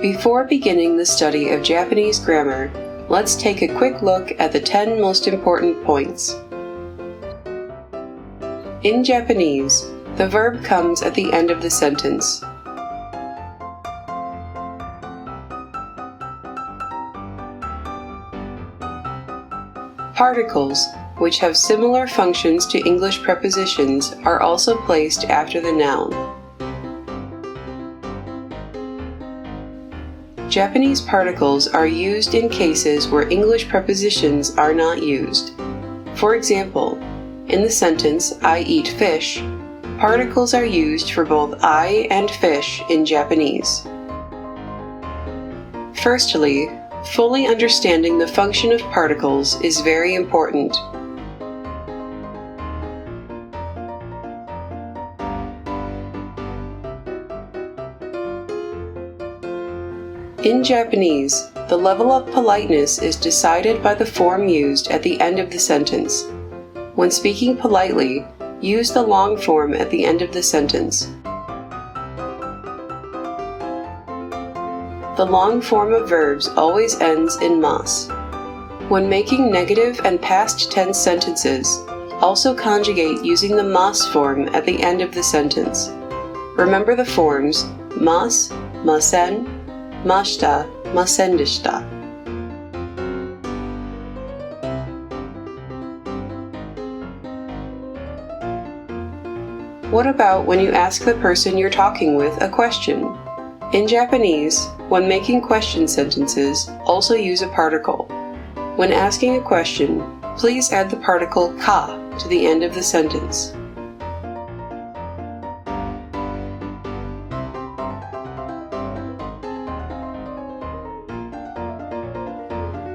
Before beginning the study of Japanese grammar, let's take a quick look at the 10 most important points. In Japanese, the verb comes at the end of the sentence. Particles, which have similar functions to English prepositions, are also placed after the noun. Japanese particles are used in cases where English prepositions are not used. For example, in the sentence, I eat fish, particles are used for both I and fish in Japanese. Firstly, fully understanding the function of particles is very important. In Japanese, the level of politeness is decided by the form used at the end of the sentence. When speaking politely, use the long form at the end of the sentence. The long form of verbs always ends in mas. When making negative and past tense sentences, also conjugate using the mas form at the end of the sentence. Remember the forms mas, masen, mashita, masen deshita. What about when you ask the person you're talking with a question? In Japanese, when making question sentences, also use a particle. When asking a question, please add the particle ka to the end of the sentence.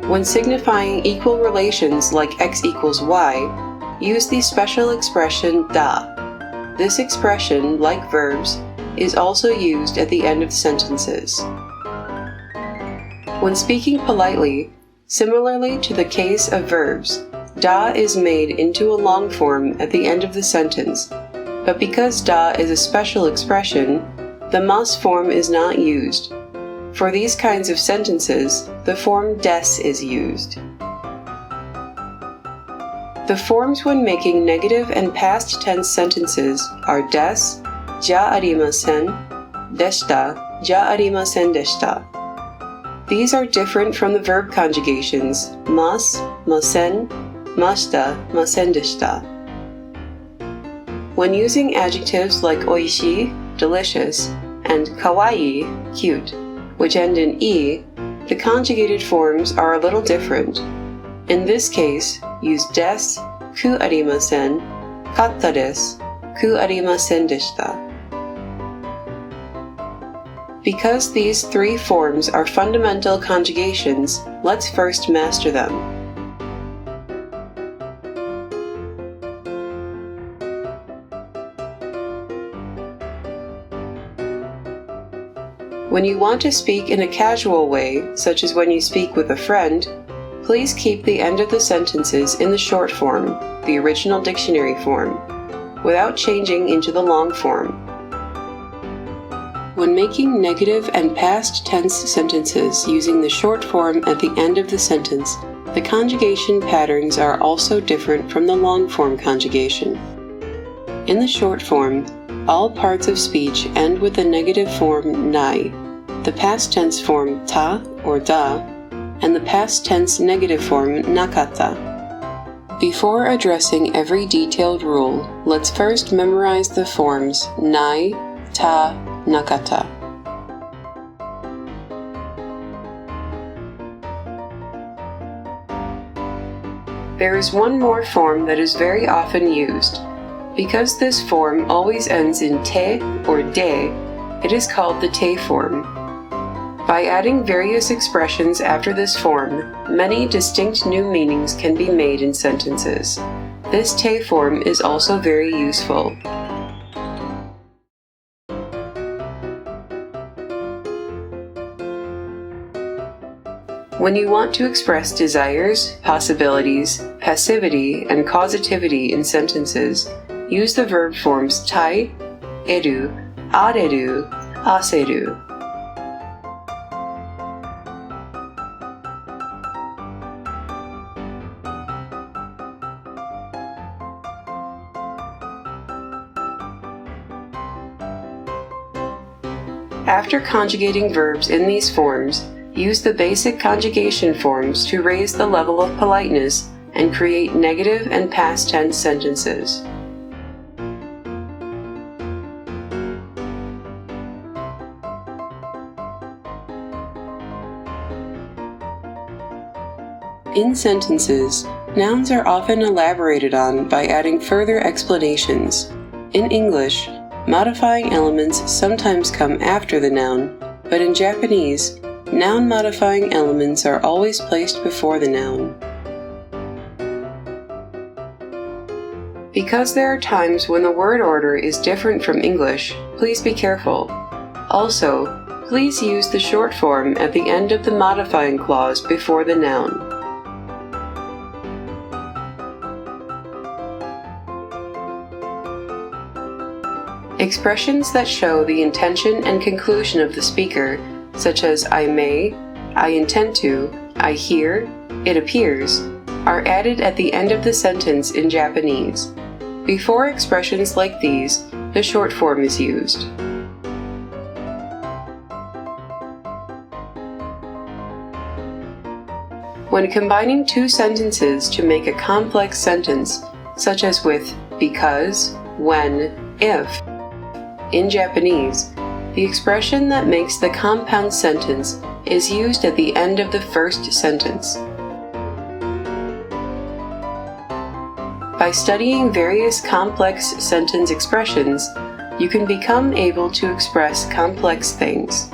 When signifying equal relations like x equals y, use the special expression da. This expression, like verbs, is also used at the end of sentences. When speaking politely, similarly to the case of verbs, da is made into a long form at the end of the sentence, but because da is a special expression, the mas form is not used. For these kinds of sentences, the form des is used. The forms when making negative and past tense sentences are des, ja arimasen, deshita, ja arimasen deshita. These are different from the verb conjugations mas, masen, mashita, masen deshita. When using adjectives like oishii, delicious, and kawaii, cute, which end in e, the conjugated forms are a little different. In this case, use des, ku arimasen, katta desu, ku arimasen deshita. Because these three forms are fundamental conjugations, let's first master them. When you want to speak in a casual way, such as when you speak with a friend, please keep the end of the sentences in the short form, the original dictionary form, without changing into the long form. When making negative and past tense sentences using the short form at the end of the sentence, the conjugation patterns are also different from the long form conjugation. In the short form, all parts of speech end with the negative form nai, the past tense form ta or da, and the past tense negative form nakata. Before addressing every detailed rule, let's first memorize the forms nai, ta, nakata. There is one more form that is very often used. Because this form always ends in te or de, it is called the te form. By adding various expressions after this form, many distinct new meanings can be made in sentences. This te form is also very useful. When you want to express desires, possibilities, passivity, and causativity in sentences, use the verb forms tai, eru, areru, aseru. After conjugating verbs in these forms, use the basic conjugation forms to raise the level of politeness and create negative and past tense sentences. In sentences, nouns are often elaborated on by adding further explanations. In English, modifying elements sometimes come after the noun, but in Japanese, noun modifying elements are always placed before the noun. Because there are times when the word order is different from English, please be careful. Also, please use the short form at the end of the modifying clause before the noun. Expressions that show the intention and conclusion of the speaker, such as I may, I intend to, I hear, it appears, are added at the end of the sentence in Japanese. Before expressions like these, the short form is used. When combining two sentences to make a complex sentence, such as with because, when, if, in Japanese, the expression that makes the compound sentence is used at the end of the first sentence. By studying various complex sentence expressions, you can become able to express complex things.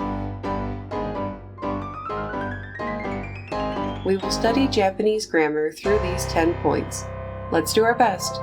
We will study Japanese grammar through these 10 points. Let's do our best!